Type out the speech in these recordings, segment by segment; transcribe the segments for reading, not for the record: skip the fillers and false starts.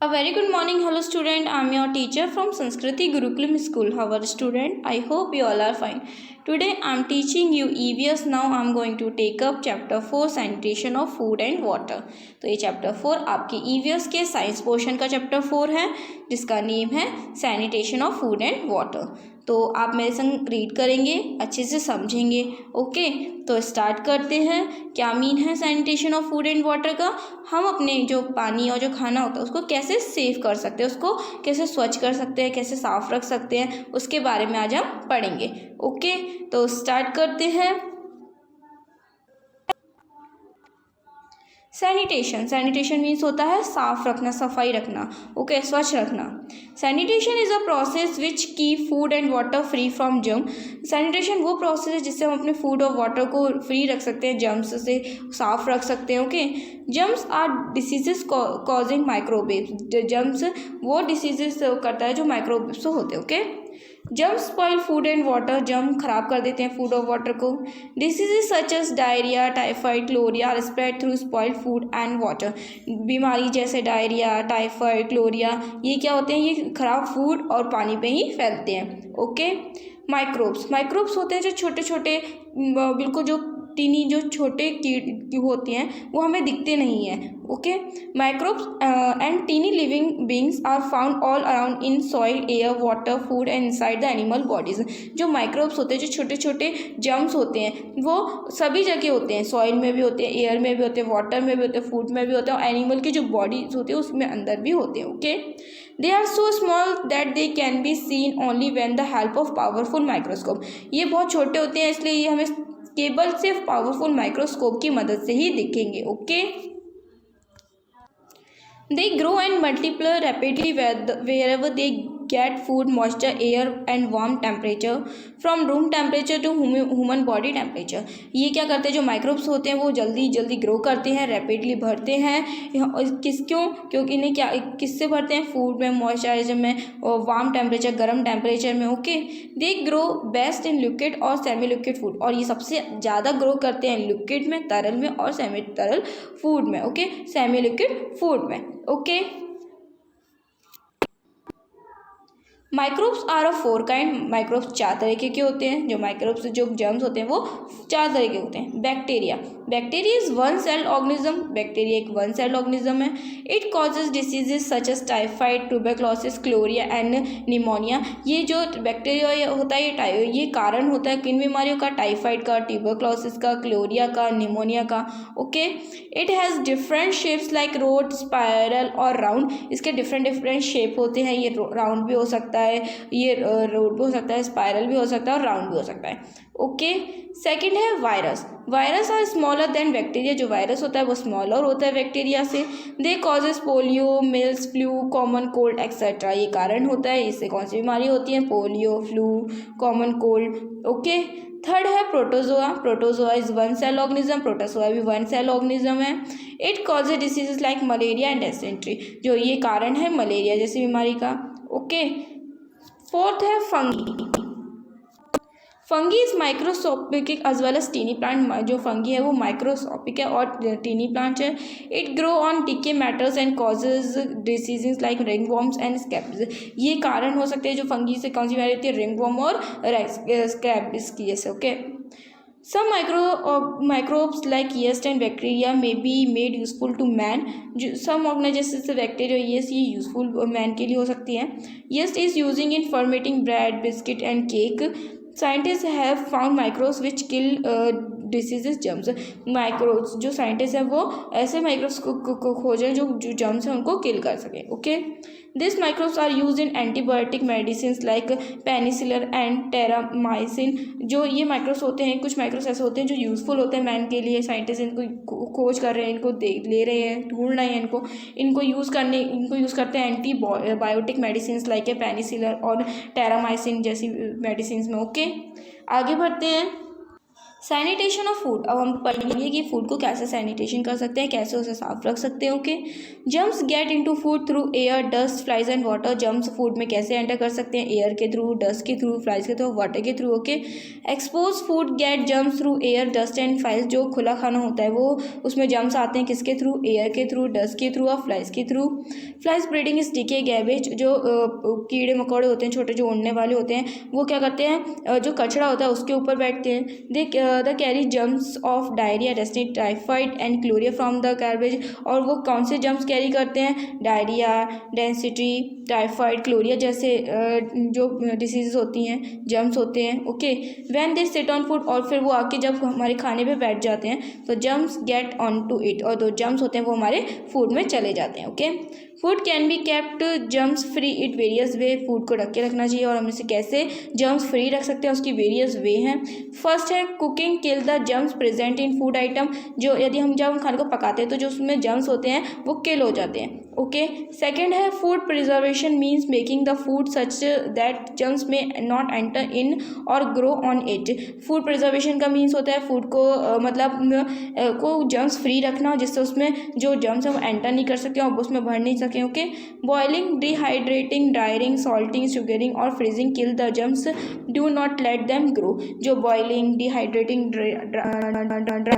A very good morning, hello student. I am your teacher from Sanskriti Gurukulam School. How are student? I hope you all are fine. Today I am teaching you EVS. Now I am going to take up chapter 4 sanitation of food and water. तो ये chapter 4 आपके EVS के science portion का chapter 4 है जिसका name है sanitation of food and water. तो आप मेरे संग रीड करेंगे, अच्छे से समझेंगे। ओके, तो स्टार्ट करते हैं। क्या मीन है sanitation of food and water का? हम अपने जो पानी और जो खाना होता है उसको कैसे सेव कर सकते हैं, उसको कैसे स्वच्छ कर सकते हैं, कैसे साफ रख सकते हैं, उसके बारे में आज हम पढ़ेंगे। ओके, तो स्टार्ट करते हैं। सैनिटेशन मीन्स होता है साफ रखना, सफाई रखना। ओके, स्वच्छ रखना। Sanitation is a process which keep food and water free from germ. Sanitation वो प्रोसेस है जिससे हम अपने फूड और वाटर को फ्री रख सकते हैं, जर्म्स से साफ रख सकते हैं। Okay, germs are diseases causing microwaves. Germs वो डिसीजेस करता है जो माइक्रोवेव्स से होते हैं। Okay, germ spoil food and water. Germ खराब कर देते हैं फूड और वाटर को। Diseases such as diarrhoea, typhoid, cholera are spread through spoiled food and water. बीमारी जैसे डायरिया, टाइफाइड, क्लोरिया ये क्या होते हैं? ये खराब फूड और पानी पे ही फैलते हैं। ओके, माइक्रोब्स होते हैं जो छोटे छोटे बिल्कुल जो टीनी जो छोटे कीट होती हैं वो हमें दिखते नहीं हैं। Okay, microbes and tiny living beings are found all around in soil, air, water, food and inside the animal bodies. जो माइक्रोब्स होते हैं, जो छोटे छोटे जर्म्स होते हैं, वो सभी जगह होते हैं। सॉइल में भी होते हैं, एयर में भी होते हैं, वाटर में भी होते हैं, फूड में भी होते हैं, और एनिमल की जो बॉडीज होती है उसमें अंदर भी होते हैं। Okay, they are so small that they can be seen only when the help of powerful microscope. ये बहुत छोटे होते हैं इसलिए ये हमें केवल सिर्फ पावरफुल माइक्रोस्कोप की मदद से ही दिखेंगे। Okay, they grow and multiply rapidly wherever they get food, moisture, air and warm temperature from room temperature to human body temperature। ये क्या करते हैं? जो माइक्रोब्स होते हैं वो जल्दी जल्दी ग्रो करते हैं, रैपिडली बढ़ते हैं। क्योंकि इन्हें क्या किससे बढ़ते हैं? फूड में, मॉइस्चराइजर में, और वार्म टेम्परेचर, गर्म टेम्परेचर में। Okay, they grow best in liquid और सेमी लिक्विड फूड। और ये सबसे ज़्यादा ग्रो करते हैं लिक्विड में, तरल में, और सेमी तरल फूड में। ओके, सेमी लिक्विड फूड में। Okay, microbes are of 4 kind. Microbes 4 तरीके के होते हैं। जो माइक्रोब्स जो जर्म्स होते हैं वो 4 तरह के होते हैं। Bacteria is one cell organism. Bacteria एक वन सेल ऑर्गेनिज्म है। It causes diseases such as typhoid, tuberculosis, cholera and pneumonia. ये जो बैक्टीरिया होता है ये कारण होता है किन बीमारियों का? टाइफाइड का, ट्यूबरक्लोसिस का, क्लोरिया का, निमोनिया का। Okay, it has different shapes like road, spiral और राउंड। इसके डिफरेंट शेप होते हैं। ये राउंड भी हो सकता है, ये रोड भी हो सकता है, स्पायरल भी हो सकता है और राउंड भी हो सकता है। ओके, सेकंड है virus are smaller than bacteria. जो वायरस होता है वो स्मॉलर होता है बैक्टीरिया से। They causes polio, measles, flu, common cold etcetera. ये कारण होता है। इससे कौन सी बीमारी होती है? Polio, flu, common cold. Okay, third है protozoa is one cell organism. Protozoa भी वन सेल ऑर्गेनिज्म है। It causes diseases like malaria and dysentery. जो ये कारण है मलेरिया जैसी बीमारी का। ओके, फोर्थ है fungi is microscopic as well as tiny plant. जो फंगी है वो माइक्रोस्कोपिक है और टीनी प्लांट है। It grow on decay matters and causes diseases like ringworms and scabs. ये कारण हो सकते हैं जो फंगी से कौन सी बीमारी होती है? रिंगवॉर्म और स्कैब्स की जैसे। Okay, some microbes like yeast and bacteria may be made useful to man। some organisms से bacteria yeast ये useful man के लिए हो सकती है। yeast is using in fermenting bread, biscuit and cake। scientists have found microbes which kill diseases germs। Microbes जो scientist हैं वो ऐसे माइक्रोब्स को खोजें जो जर्म्स हैं उनको किल कर सके। Okay, this microbes are use in antibiotic medicine like penicillin and terramycin. जो ये माइक्रोब्स होते हैं, कुछ माइक्रोब्स ऐसे होते हैं जो यूज़फुल होते हैं मैन के लिए। साइंटिस्ट इनको खोज कर रहे हैं, इनको ले रहे हैं, ढूंढ रहे हैं इनको यूज़ करते हैं एंटीबायोटिक मेडिसिन लाइक पेनिसिलिन और टेरामाइसिन जैसी मेडिसिन में। ओके, आगे बढ़ते हैं। Sanitation of food. अब हम पढ़ेंगे कि फूड को कैसे सैनिटेशन कर सकते हैं, कैसे उसे साफ रख सकते हैं। Okay, germs get into food through air, dust, flies and water. Germs food में कैसे एंटर कर सकते हैं? एयर के थ्रू, डस्ट के थ्रू, फ्लाइज के थ्रू, वाटर के through. Okay, expose food gate germs through air, dust and flies. जो खुला खाना होता है वो उसमें जर्म्स आते हैं किसके थ्रू? एयर के थ्रू, डस्ट के थ्रू और फ्लाइज के through. Flies breeding is decay garbage. जो कीड़े मकोड़े होते हैं छोटे जो उड़ने वाले होते हैं वो क्या करते हैं, जो कचरा होता है उसके ऊपर बैठते हैं। They the carry germs of diarrhoea, dysentery, typhoid and cholera from the garbage. और वो कौन से जर्म्स कैरी करते हैं? डायरिया, डेंसिटी, टाइफाइड, क्लोरिया जैसे जो डिसीज़ होती हैं, जर्म्स होते हैं। Okay, when they sit on food, और फिर वो आके जब हमारे खाने पे बैठ जाते हैं तो germs get on to it, और जो जर्म्स होते हैं वो हमारे फूड में चले जाते हैं। Okay, food can be kept germs free it various way. Food को ढक के रखना चाहिए और हम इसे कैसे जर्म्स फ्री रख सकते हैं उसकी वेरियस वे हैं। फर्स्ट है cooking kill the germs present in food item. जो यदि हम जब खाने को पकाते हैं तो जो उसमें जर्म्स होते हैं वो किल हो जाते हैं। ओके, सेकेंड है food preservation means making the food such that germs में नॉट एंटर इन और grow on it. Food preservation का मीन्स होता है फूड को को जर्म्स फ्री रखना जिससे उसमें जो जर्म्स हैं वो एंटर नहीं कर सके और उसमें बढ़ नहीं सके। Okay, boiling, dehydrating, drying, salting, sugaring और freezing kill the germs, do not let them grow. जो बॉइलिंग, डिहाइड्रेटिंग,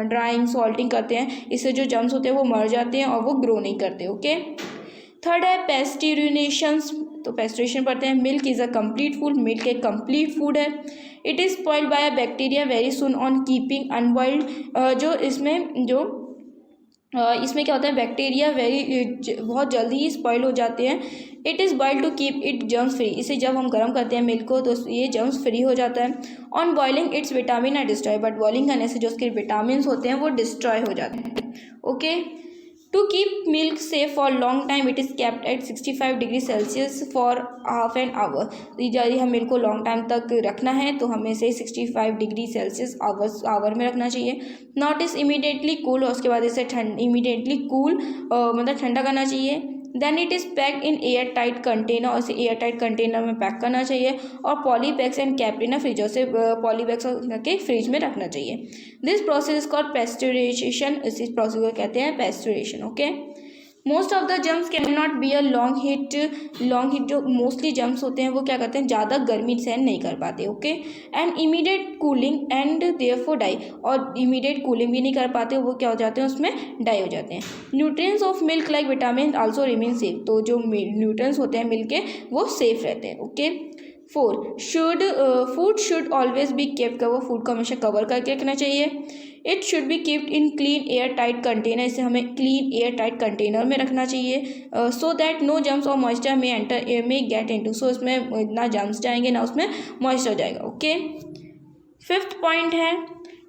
ड्राइंग, सॉल्टिंग करते हैं इससे जो जर्म्स होते हैं वो मर जाते हैं और वो ग्रो नहीं करते। ओके, थर्ड है पेस्टिरिनेशंस। तो पेस्टिरेशन पढ़ते हैं। Milk is a complete food. Milk एक कंप्लीट फूड है। It is spoiled by a bacteria very soon on keeping unboiled. इसमें क्या होता है, बैक्टीरिया बहुत जल्दी ही स्पॉइल हो जाते हैं। It is boiled to keep it germs free. इसे जब हम गर्म करते हैं मिल्क को तो ये जर्म्स फ्री हो जाता है। On boiling its vitamin are destroy, but boiling करने से जो उसके विटामिन होते हैं वो डिस्ट्रॉय हो जाते हैं। Okay, to keep milk safe for long time it is kept at 65 degree Celsius for half an hour. यदि हम मिल्क को लॉन्ग टाइम तक रखना है तो हमें से 65 डिग्री सेल्सियस आवर में रखना चाहिए। नॉट इज़ इमीडिएटली कूल, और उसके बाद इसे इमीडिएटली कूल मतलब ठंडा करना चाहिए। Then it is packed in air tight container, और इसे एयर टाइट कंटेनर में पैक करना चाहिए। और poly bags and capped in fridge, से पॉली बैग्स करके फ्रिज में रखना चाहिए। This process is called pasteurisation. इस प्रोसेस को कहते हैं pasteurisation. Okay, most of the germs can not be a long heat. जो मोस्टली जर्म्स होते हैं वो क्या करते हैं, ज़्यादा गर्मी सहन नहीं कर पाते। Okay, and immediate cooling and therefore die, और इमीडिएट कूलिंग भी नहीं कर पाते, वो क्या हो जाते हैं उसमें डाई हो जाते हैं। Nutrients of milk like vitamin also remain safe. तो जो न्यूट्रिएंट्स होते हैं मिल्क के वो सेफ रहते हैं। Okay, food should always be kept cover. Food को हमेशा कवर करके रखना चाहिए। It should be keeped in clean air tight container. इसे हमें क्लीन एयर टाइट कंटेनर में रखना चाहिए सो दैट नो जर्म्स और मॉइस्चर में गेट इनटू। सो इसमें ना जर्म्स जाएंगे ना उसमें मॉइस्चर जाएगा। ओके, फिफ्थ पॉइंट है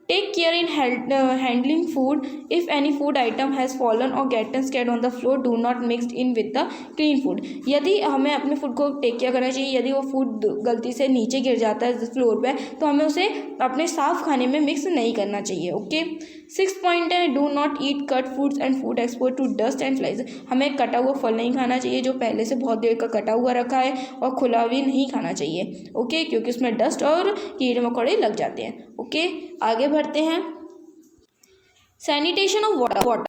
take care in handling food. If any food item has fallen और गेटन scattered on the floor do not mixed in with the clean food. यदि हमें अपने फूड को टेक केयर करना चाहिए, यदि वो फूड गलती से नीचे गिर जाता है फ्लोर पे तो हमें उसे अपने साफ खाने में मिक्स नहीं करना चाहिए। ओके, सिक्स पॉइंट है do not eat cut foods and food expose to dust and flies. हमें कटा हुआ फल नहीं खाना चाहिए जो पहले से बहुत देर का कटा हुआ रखा है, और खुला भी नहीं खाना चाहिए। ओके, क्योंकि उसमें डस्ट और कीड़े मकोड़े लग जाते हैं। ओके, आगे बढ़ते हैं। सैनिटेशन ऑफ वाटर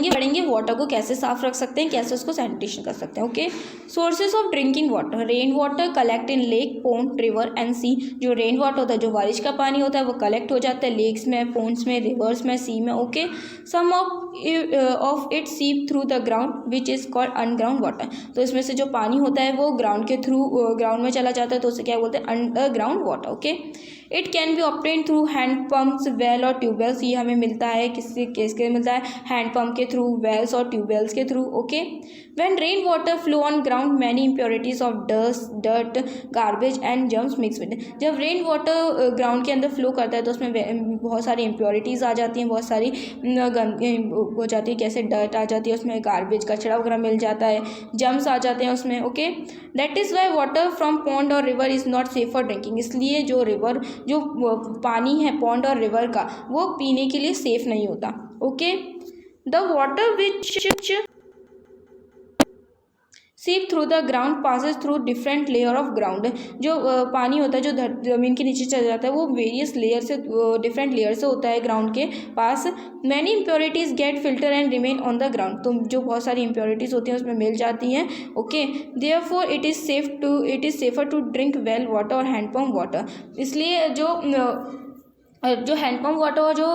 पढ़ेंगे वाटर को कैसे साफ रख सकते हैं, कैसे उसको सैनिटेशन कर सकते हैं। Okay, sources of drinking water. Rain water collect in lake, pond, river and sea. जो रेन वाटर होता है, जो बारिश का पानी होता है वो कलेक्ट हो जाता है लेक्स में, पोन्ड्स में, रिवर्स में, सी में। Okay, some of it seep through the ground which is called underground water. तो इसमें से जो पानी होता है वो ग्राउंड के थ्रू ग्राउंड में चला जाता है तो उसे क्या बोलते हैं, underground water. Okay, it can be obtain through hand pumps, well और ट्यूबवेल्स। ये हमें मिलता है किसके मिलता है, हैंड पम्प के थ्रू, वेल्स और ट्यूबवेल्स के through. Okay, when rain water flow on ground many impurities of dust, dirt, garbage and germs mix with. जब रेन वाटर ग्राउंड के अंदर फ्लो करता है तो उसमें बहुत सारी इम्प्योरिटीज़ आ जाती हैं, बहुत सारी गंदगी हो जाती है, कैसे डर्ट आ जाती है, उसमें गार्बेज कचरा वगैरह मिल जाता है, जर्म्स आ जाते हैं उसमें। Okay, that is why water from pond और river is not safe for drinking. इसलिए जो पानी है पॉन्ड और रिवर का वो पीने के लिए सेफ नहीं होता। ओके, द वाटर विच सीप through the ground passes through different layer of ground. जो पानी होता है जो ज़मीन के नीचे चला जाता है वो वेरियस लेयर से डिफरेंट लेयर से होता है ग्राउंड के पास। Many impurities get filter and remain on the ground. तो जो बहुत सारी इम्प्योरिटीज़ होती हैं उसमें मिल जाती हैं। Okay, therefore it is safer to drink well water और हैंडपम्प वाटर। इसलिए जो हैंडपम्प वाटर और जो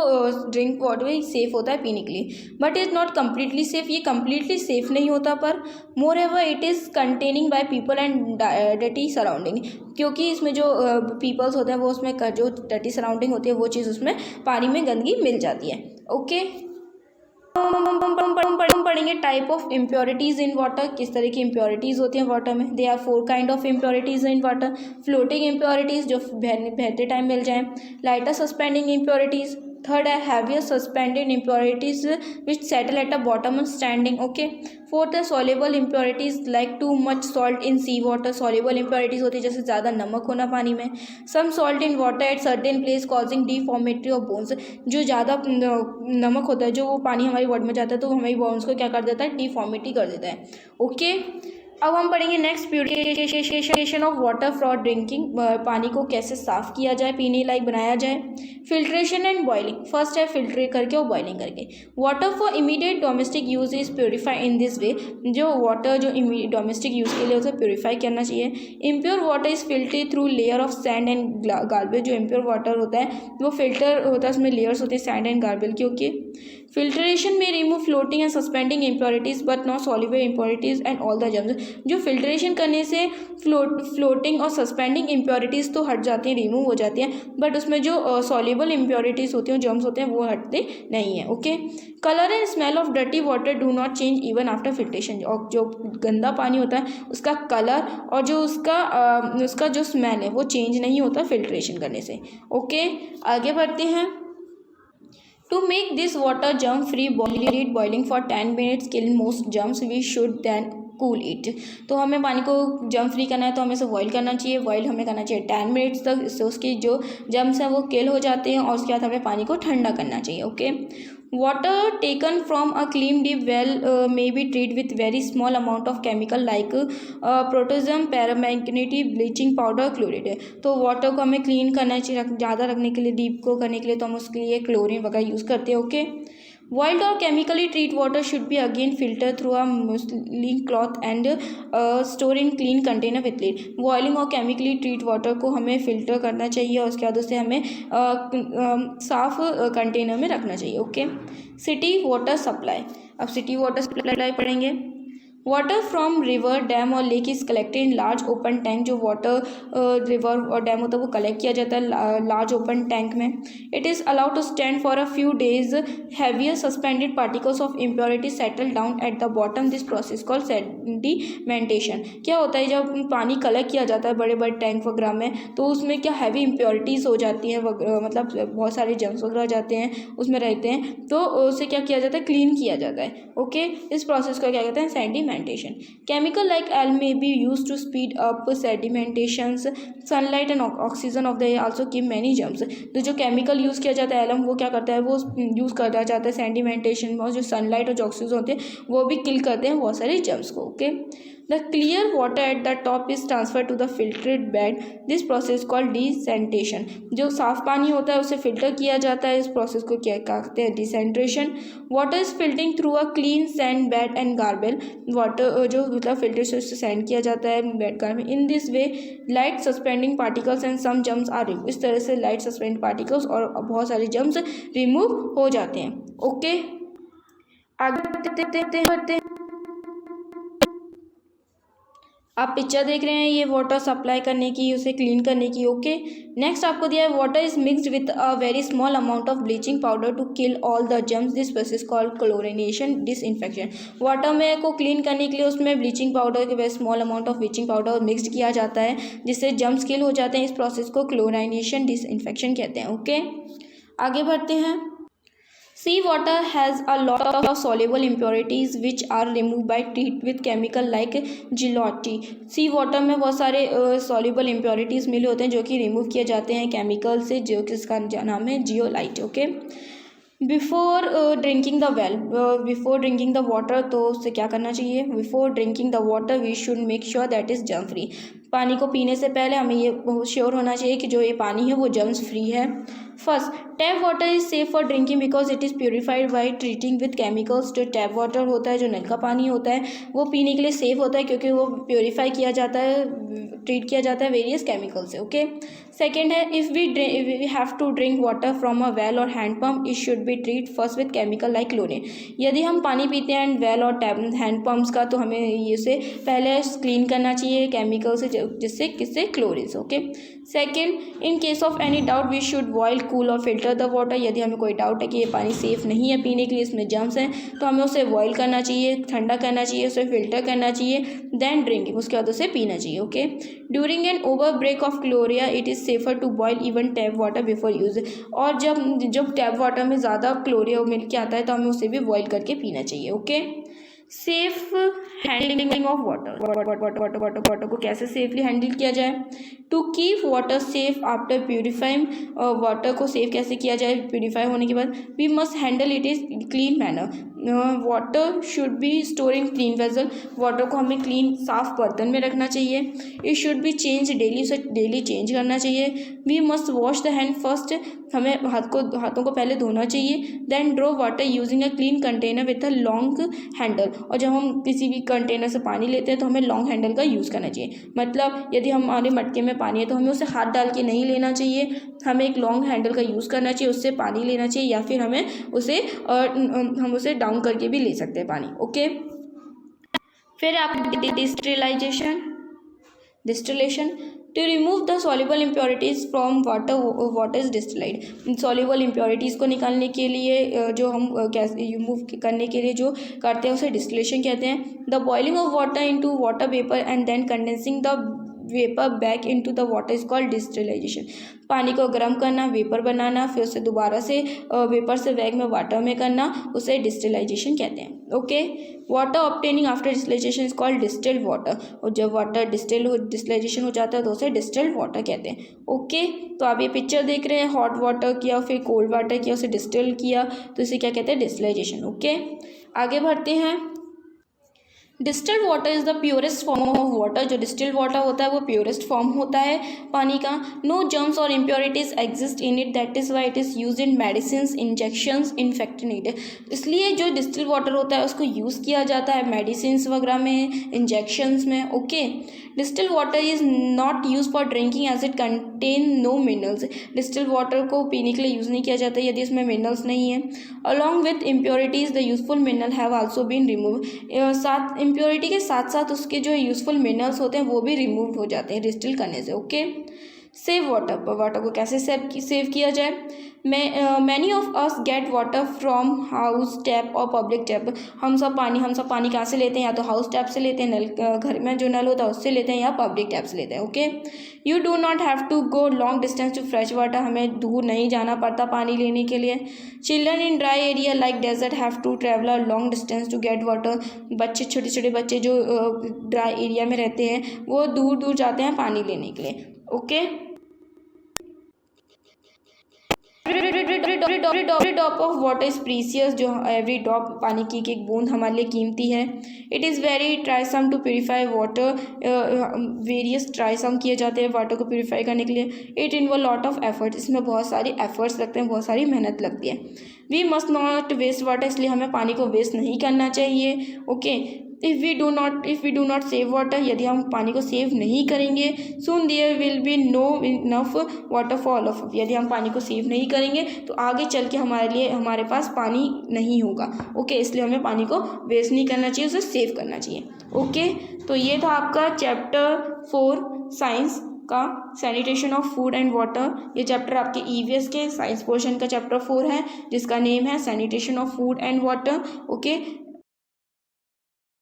ड्रिंक वाटर है सेफ़ होता है पीने के लिए, but is not completely safe. ये कम्प्लीटली सेफ़ नहीं होता, पर moreover it is containing by people and dirty surrounding. क्योंकि इसमें जो पीपल्स होते हैं वो उसमें जो डर्टी सराउंडिंग होती है वो चीज़ उसमें पानी में गंदगी मिल जाती है। ओके, हम पढ़ेंगे type of impurities in water. किस तरह की इम्प्योरिटीज़ होती हैं वाटर में। There are 4 kind of impurities in water. Floating impurities जो बहते टाइम मिल जाएँ। Lighter suspending impurities. थर्ड है heavier suspended impurities which settle at a bottom standing. Okay, fourth है soluble impurities like too much salt in sea water. Soluble impurities होती है जैसे ज़्यादा नमक होना पानी में। Some salt in water at certain place causing deformatory of bones. जो ज़्यादा नमक होता है जो वो पानी हमारी बॉडी में जाता है तो हमारी बोन्स को क्या कर देता है, डिफॉर्मिटी कर देता है। ओके, अब हम पढ़ेंगे next purification of water for drinking. पानी को कैसे साफ़ किया जाए, पीने लायक बनाया जाए। Filtration and boiling. फर्स्ट है फिल्टर करके और बॉइलिंग करके। Water for immediate domestic use is purify in this वे। जो वाटर जो डोमेस्टिक यूज़ के लिए उसे प्योरीफाई करना चाहिए। Impure water is filtered through layer of sand and garbage. जो इम्प्योर वाटर होता है वो फिल्टर होता है, उसमें लेयर्स होते हैं सैंड एंड गार्बेज के। ओके, फिल्ट्रेशन में remove floating and suspending impurities but not soluble impurities and all the germs. जो फिल्ट्रेशन करने से फ्लोटिंग और सस्पेंडिंग इम्प्योरिटीज़ तो हट जाती हैं, रिमूव हो जाती हैं, बट उसमें जो सॉल्युबल इम्प्योरिटीज़ होती हैं, जर्म्स होते हैं, वो हटते नहीं हैं। Okay, colour and smell of dirty water do not change even after filtration. और जो गंदा पानी होता है उसका कलर और जो उसका जो स्मेल है वो चेंज नहीं होता फिल्ट्रेशन करने से। ओके, आगे बढ़ते हैं। To make this water germ free, boiling for 10 minutes kill most germs. We should then cool it. तो हमें पानी को जर्म फ्री करना है तो हमें इसे बॉयल करना चाहिए। बॉयल हमें करना चाहिए 10 मिनट्स तक, इससे उसकी जो जर्म्स हैं वो किल हो जाते हैं। और उसके बाद हमें पानी को ठंडा करना चाहिए। Okay, water taken from a clean deep well may be treat with very small amount of chemical like potassium, paramagnetic, bleaching powder, chloride. तो वाटर को हमें क्लीन करना चाहिए ज़्यादा रखने के लिए, डीप को करने के लिए तो हम उसके लिए क्लोरीन वगैरह यूज़ करते हैं। Okay, Boiled or chemically treated water should be again filtered through a muslin cloth and stored in clean container with lid. Boiling और chemically treated water को हमें फिल्टर करना चाहिए और उसके बाद उसे हमें साफ कंटेनर में रखना चाहिए। Okay, city water supply. अब सिटी वाटर सप्लाई पढ़ेंगे। वाटर फ्रॉम रिवर, डैम और lake is collected in large open tank. जो वाटर रिवर और डैम होता है वो कलेक्ट किया जाता है लार्ज ओपन टैंक में। It is allowed to stand for a few days. Heavier suspended particles of impurity settle down at the bottom. This process called sedimentation. क्या होता है जब पानी कलेक्ट किया जाता है बड़े बड़े टैंक वगैरह में तो उसमें क्या हैवी इम्प्योरिटीज़ हो जाती हैं, मतलब बहुत सारे जर्म्स वगैरह जाते हैं उसमें रहते हैं, तो उसे क्या किया जाता है, क्लीन किया जाता है। ओके, इस प्रोसेस को क्या कहते हैं, sedimentation. Chemical like alum may be used to speed up sedimentations. Sunlight and oxygen of the air also kill many germs. तो जो केमिकल यूज़ किया जाता है एलम, वो क्या करता है, वो यूज़ करा जाता है सेडिमेंटेशन में, और जो सनलाइट और जो ऑक्सीजन होते हैं वो भी किल करते हैं बहुत सारे जर्म्स को। Okay, the clear water at the top is transfer to the filtered bed. This process called decantation. जो साफ पानी होता है उसे फिल्टर किया जाता है, इस प्रोसेस को क्या कहते हैं, डिसेंट्रेशन। Water is filtering through a clean sand bed and gravel. Water जो मतलब फिल्टर से उससे सैंड किया जाता है bed gravel. In this way light suspending particles and some germs are remove. इस तरह से लाइट सस्पेंडिंग पार्टिकल्स और बहुत सारे जर्म्स रिमूव हो जाते हैं। ओके, आगे बढ़ते हैं। आप पिक्चर देख रहे हैं ये वाटर सप्लाई करने की, उसे क्लीन करने की। ओके, नेक्स्ट आपको दिया है water is mixed with a very small amount of bleaching powder to kill all the germs. This process called chlorination disinfection. Water में को क्लीन करने के लिए उसमें ब्लीचिंग पाउडर के very small amount of bleaching powder mixed किया जाता है जिससे जर्म्स किल हो जाते हैं। इस प्रोसेस को क्लोरिनेशन डिसइंफेक्शन कहते हैं। ओके, आगे बढ़ते हैं। Sea water has a lot of soluble impurities which are removed by treat with chemical like geolite. Sea water में बहुत सारे soluble impurities मिले होते हैं जो कि रिमूव किए जाते हैं केमिकल से, जो किसका नाम है zeolite. Okay, before drinking the well, before drinking the water, तो उससे क्या करना चाहिए? Before drinking the water we should make sure that is germ free. पानी को पीने से पहले हमें ये श्योर होना चाहिए कि जो ये पानी है वो जर्म्स फ्री है। First, tap water is safe for drinking because it is purified by treating with chemicals. जो टैप वाटर होता है, जो नल का पानी होता है, वो पीने के लिए सेफ़ होता है क्योंकि वो प्योरीफाई किया जाता है, ट्रीट किया जाता है वेरियस केमिकल से। ओके। सेकेंड है, if we have to drink water from a well और hand pump, it should be treat first with chemical like chlorine. यदि हम पानी पीते हैं वेल और टैप हैंड पम्प्स का, तो हमें इसे पहले क्लीन करना चाहिए केमिकल से, जिससे किससे? क्लोरीन से। Okay. Second, in case of any doubt we should boil, cool और फिल्टर द वाटर। यदि हमें कोई डाउट है कि ये पानी सेफ़ नहीं है पीने के लिए, इसमें जर्म्स हैं, तो हमें उसे बॉयल करना चाहिए, ठंडा करना चाहिए, उसे फिल्टर करना चाहिए, देन ड्रिंकिंग, उसके बाद उसे पीना चाहिए। Okay. During an over break of cholera it is safer to boil even tap water before use. और जब टैप वाटर में ज़्यादा क्लोरिया मिल के आता है तो हमें उसे भी बॉयल करके पीना चाहिए। Okay. Safe handling of water को कैसे सेफली हैंडल किया जाए? To keep water safe after purifying, water को सेफ कैसे किया जाए प्यूरिफाई होने के बाद? We must handle it is clean manner. Water should be store in clean vessel. Water को हमें क्लीन साफ बर्तन में रखना चाहिए। It should be change daily, उसे डेली चेंज करना चाहिए। We must wash the hand first, हमें हाथों को पहले धोना चाहिए। Then draw water using a clean container with a long handle. और जब हम किसी भी कंटेनर से पानी लेते हैं तो हमें लॉन्ग हैंडल का यूज़ करना चाहिए। मतलब यदि हमारे मटके में पानी है तो हमें उसे हाथ डाल के नहीं लेना चाहिए, हमें एक लॉन्ग हैंडल का यूज़ करना चाहिए, उससे पानी लेना चाहिए, या फिर हमें उसे हम उसे डाउन करके भी ले सकते हैं पानी। ओके। फिर आप distillation to remove the soluble impurities from water is distilled. Soluble impurities को निकालने के लिए जो हम रिमूव करने के लिए जो करते हैं उसे डिस्टिलेशन कहते हैं। The boiling of water into water vapour and then condensing the vapour back into the water is called distillization. पानी को गर्म करना, वेपर बनाना, फिर उसे दोबारा से वेपर से बैग में वाटर में करना, उसे डिस्टिलाइजेशन कहते हैं। Okay. Water obtaining after distillization is called distilled water. और जब वाटर डिस्टिलाइजेशन हो जाता है तो उसे डिस्टिल्ड वाटर कहते हैं। ओके। तो आप ये पिक्चर देख रहे हैं, हॉट वाटर किया, फिर कोल्ड वाटर किया, उसे डिस्टिल किया, तो इसे क्या कहते हैं? डिस्टिलाइजेशन। ओके। आगे बढ़ते हैं। Distilled water is the purest form of water. जो डिस्टिल्ड वाटर होता है वो प्योरेस्ट फॉर्म होता है पानी का। नो जर्म्स और impurities exist in it, that is why it is use in medicine, injections, इन्फेक्टिनेट। इसलिए जो डिस्टिल्ड वाटर होता है उसको यूज़ किया जाता है मेडिसिन वगैरह में, इंजेक्शंस में। Okay. Distilled water is not use for drinking as it contain no minerals. Distilled water को पीने के लिए यूज़ नहीं किया जाता यदि इसमें मिनरल्स नहीं है। Along with impurities the useful mineral have also been remove. साथ इम्प्योरिटी के साथ साथ उसके जो यूजफुल मिनरल्स होते हैं वो भी रिमूव हो जाते हैं डिस्टिल करने से। ओके। सेव वाटर, वाटर को कैसे सेव किया जाए? Many of us get water from house tap और पब्लिक टैप। हम सब पानी कहाँ से लेते हैं? या तो हाउस टैप से लेते हैं, नल घर में जो नल होता है उससे लेते हैं, या पब्लिक टैप से लेते हैं। Okay. You do not have to go long distance to fresh water. हमें दूर नहीं जाना पड़ता पानी लेने के लिए। Children in dry area like desert have to travel a long distance to get water. बच्चे, छोटे छोटे बच्चे जो ड्राई एरिया में रहते हैं वो दूर दूर जाते हैं पानी लेने के लिए। Okay. every drop of water is precious। जो every drop, पानी की एक बूंद हमारे लिए कीमती है। It is very tiresome to purify water। Various tiresome किए जाते हैं वाटर को प्योरीफाई करने के लिए। It involve lot of effort। इसमें बहुत सारी एफर्ट्स लगते हैं, बहुत सारी मेहनत लगती है। We must not waste water। इसलिए हमें पानी को वेस्ट नहीं करना चाहिए। Okay. If we do not save water, यदि हम पानी को सेव नहीं करेंगे, soon there will be no enough water for all of us। यदि हम पानी को सेव नहीं करेंगे तो आगे चल के हमारे पास पानी नहीं होगा। ओके। इसलिए हमें पानी को वेस्ट नहीं करना चाहिए, उसे सेव करना चाहिए। ओके। तो ये था आपका चैप्टर 4 साइंस का, sanitation of food and water. ये चैप्टर आपके ईवीएस के साइंस पोर्शन का चैप्टर 4 है जिसका नेम है sanitation of food and water. Okay.